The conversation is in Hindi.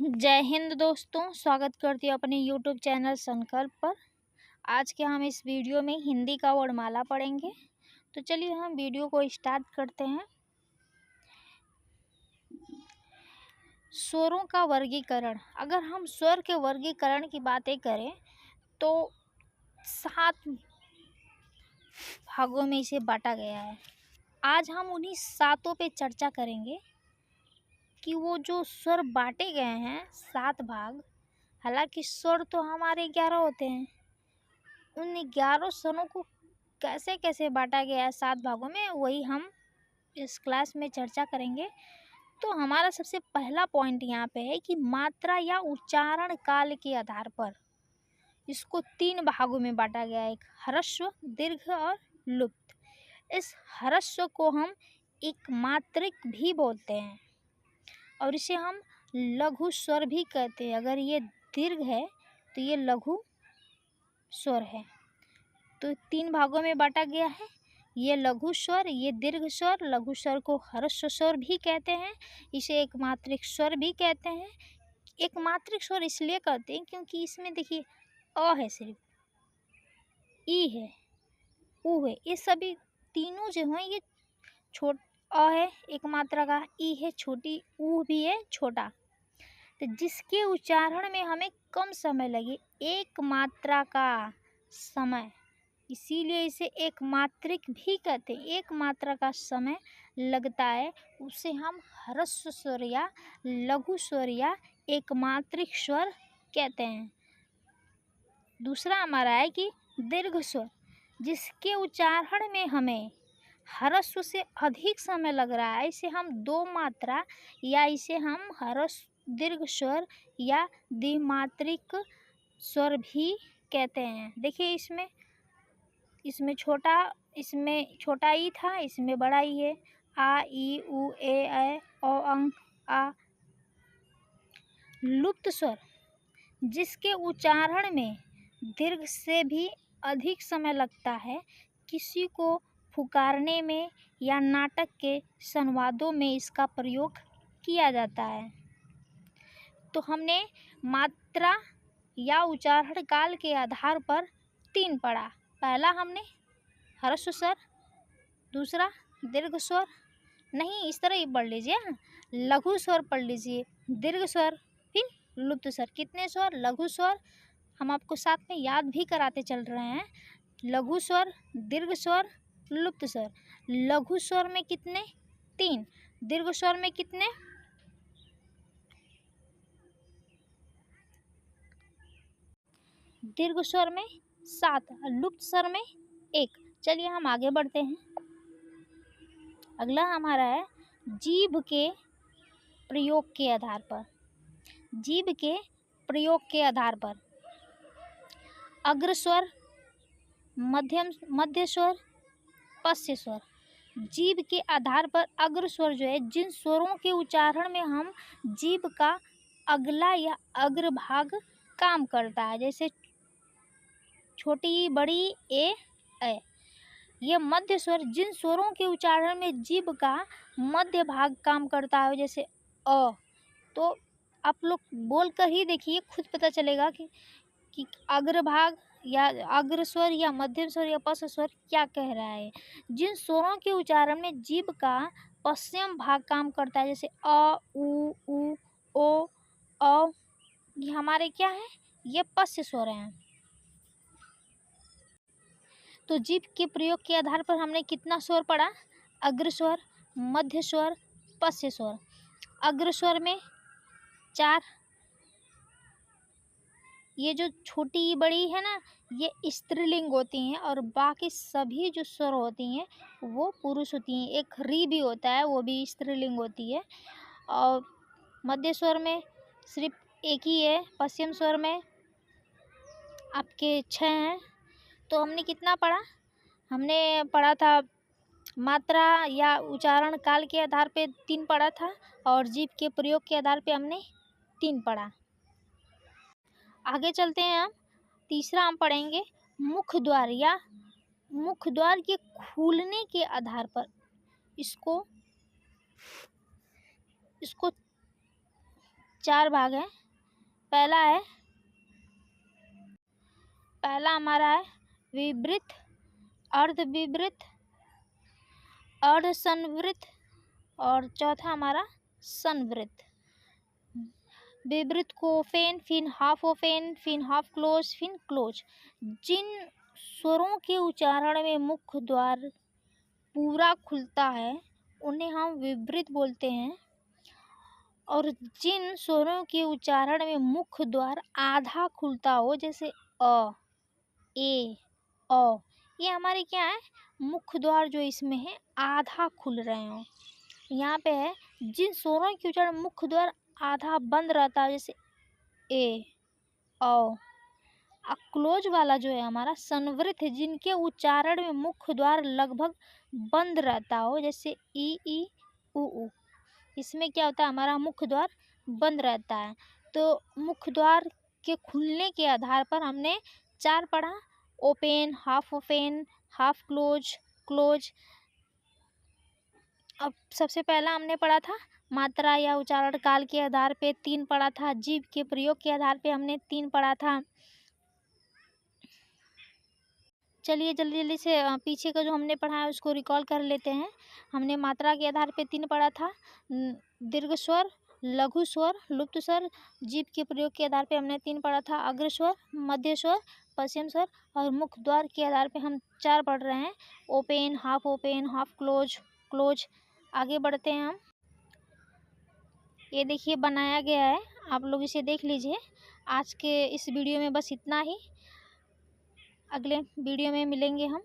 जय हिंद दोस्तों, स्वागत करती हूँ अपने यूट्यूब चैनल संकल्प पर। आज के हम इस वीडियो में हिंदी का वर्णमाला पढ़ेंगे। तो चलिए हम वीडियो को स्टार्ट करते हैं। स्वरों का वर्गीकरण। अगर हम स्वर के वर्गीकरण की बातें करें तो 7 भागों में इसे बांटा गया है। आज हम उन्हीं 7 पे चर्चा करेंगे कि वो जो स्वर बांटे गए हैं 7 भाग। हालांकि स्वर तो हमारे 11 होते हैं, उन 11 स्वरों को कैसे कैसे बांटा गया है 7 भागों में, वही हम इस क्लास में चर्चा करेंगे। तो हमारा सबसे पहला पॉइंट यहाँ पे है कि मात्रा या उच्चारण काल के आधार पर इसको 3 भागों में बांटा गया है। एक ह्रस्व, दीर्घ और लुप्त। इस ह्रस्व को हम एक मात्रिक भी बोलते हैं और इसे हम लघु स्वर भी कहते हैं। अगर ये दीर्घ है तो ये लघु स्वर है। तो 3 भागों में बांटा गया है। ये लघु स्वर, ये दीर्घ स्वर। लघु स्वर को ह्रस्व स्वर भी कहते हैं, इसे एक मात्रिक स्वर भी कहते हैं। एक मात्रिक स्वर इसलिए कहते हैं क्योंकि इसमें देखिए अ है, सिर्फ ई है, ऊ है, ये सभी तीनों जो हैं ये अ है एक मात्रा का, ई है छोटी, ऊ भी है छोटा। तो जिसके उच्चारण में हमें कम समय लगे, एक मात्रा का समय, इसीलिए इसे एक मात्रिक भी कहते हैं। एक मात्रा का समय लगता है, उसे हम ह्रस्व स्वर या लघु स्वर या एक मात्रिक स्वर कहते हैं। दूसरा हमारा है कि दीर्घ स्वर, जिसके उच्चारण में हमें ह्रस्व से अधिक समय लग रहा है, इसे हम 2 मात्रा या इसे हम ह्रस्व दीर्घ स्वर या द्विमात्रिक स्वर भी कहते हैं। देखिए इसमें छोटा ई था, इसमें बड़ा ई है। आ, ई, उ, ए, ऐ, ओ, अंक, आ। लुप्त स्वर, जिसके उच्चारण में दीर्घ से भी अधिक समय लगता है, किसी को पुकारने में या नाटक के संवादों में इसका प्रयोग किया जाता है। तो हमने मात्रा या उच्चारण काल के आधार पर 3 पढ़ा। पहला हमने ह्रस्व स्वर, दूसरा दीर्घ स्वर, नहीं इस तरह ही पढ़ लीजिए, लघु स्वर पढ़ लीजिए, दीर्घ स्वर, फिर लुप्त स्वर। कितने स्वर? लघु स्वर हम आपको साथ में याद भी कराते चल रहे हैं। लघु स्वर, दीर्घ स्वर, लुप्त स्वर। लघु स्वर में कितने? 3। दीर्घ स्वर में कितने? दीर्घ स्वर में 7, लुप्त स्वर में 1। चलिए हम आगे बढ़ते हैं। अगला हमारा है जीभ के प्रयोग के आधार पर। जीभ के प्रयोग के आधार पर अग्र स्वर, मध्य स्वर, पश्च स्वर। जीभ के आधार पर अग्र स्वर जो है, जिन स्वरों के उच्चारण में हम जीभ का अगला या अग्र भाग काम करता है, जैसे छोटी, बड़ी, ए, ऐ। ये मध्य स्वर, जिन स्वरों के उच्चारण में जीभ का मध्य भाग काम करता है, जैसे अ। तो आप लोग बोल कर ही देखिए, खुद पता चलेगा कि अग्र भाग या अग्र स्वर या मध्यम स्वर या पश्च स्वर क्या कह रहा है। जिन स्वरों के उच्चारण में जीभ का पश्चिम भाग काम करता है, जैसे अ, उ, ओ, औ, ये हमारे क्या है? ये पश्च स्वर हैं। तो जीभ के प्रयोग के आधार पर हमने कितना स्वर पढ़ा? अग्र स्वर, मध्य स्वर, पश्च स्वर। अग्र स्वर में 4, ये जो छोटी बड़ी है ना, ये स्त्रीलिंग होती हैं और बाकी सभी जो स्वर होती हैं वो पुरुष होती हैं। एक री भी होता है, वो भी स्त्रीलिंग होती है। और मध्य स्वर में सिर्फ एक ही है। पश्चिम स्वर में आपके 6 हैं। तो हमने कितना पढ़ा? हमने पढ़ा था मात्रा या उच्चारण काल के आधार पे 3 पढ़ा था और जीभ के प्रयोग के आधार पे हमने 3 पढ़ा। आगे चलते हैं हम। तीसरा हम पढ़ेंगे मुख द्वार या मुख द्वार के खुलने के आधार पर इसको 4 भाग हैं। पहला हमारा है विवृत, अर्धविवृत, अर्धसंवृत और चौथा हमारा संवृत। विवृत को ओपेन, फिर हाफ ओपेन, फिर हाफ क्लोज, फिर क्लोज। जिन स्वरों के उच्चारण में मुख्य द्वार पूरा खुलता है उन्हें हम विवृत बोलते हैं, और जिन स्वरों के उच्चारण में मुख्य द्वार आधा खुलता हो, जैसे अ, ए, औ, ये हमारे क्या है, मुख्य द्वार जो इसमें है आधा खुल रहे हो। यहाँ पे है जिन स्वरों के उच्चारण मुख्य द्वार आधा बंद रहता है, जैसे ए, औ। क्लोज वाला जो है हमारा संवृत है, जिनके उच्चारण में मुख्य द्वार लगभग बंद रहता हो, जैसे ई, उ। इसमें क्या होता है, हमारा मुख्य द्वार बंद रहता है। तो मुख्य द्वार के खुलने के आधार पर हमने 4 पढ़ा, ओपन, हाफ क्लोज, क्लोज। अब सबसे पहला हमने पढ़ा था मात्रा या उच्चारण काल के आधार पे 3 पढ़ा था, जीभ के प्रयोग के आधार पे हमने 3 पढ़ा था। चलिए जल्दी से पीछे का जो हमने पढ़ा है उसको रिकॉल कर लेते हैं। हमने मात्रा के आधार पे 3 पढ़ा था, दीर्घ स्वर, लघु स्वर, लुप्त स्वर। जीभ के प्रयोग के आधार पे हमने 3 पढ़ा था, अग्र स्वर, मध्य स्वर, पश्चिम स्वर। और मुख्य द्वार के आधार पे हम 4 पढ़ रहे हैं, ओपन, हाफ क्लोज, क्लोज। आगे बढ़ते हैं हम। ये देखिए बनाया गया है, आप लोग इसे देख लीजिए। आज के इस वीडियो में बस इतना ही, अगले वीडियो में मिलेंगे हम।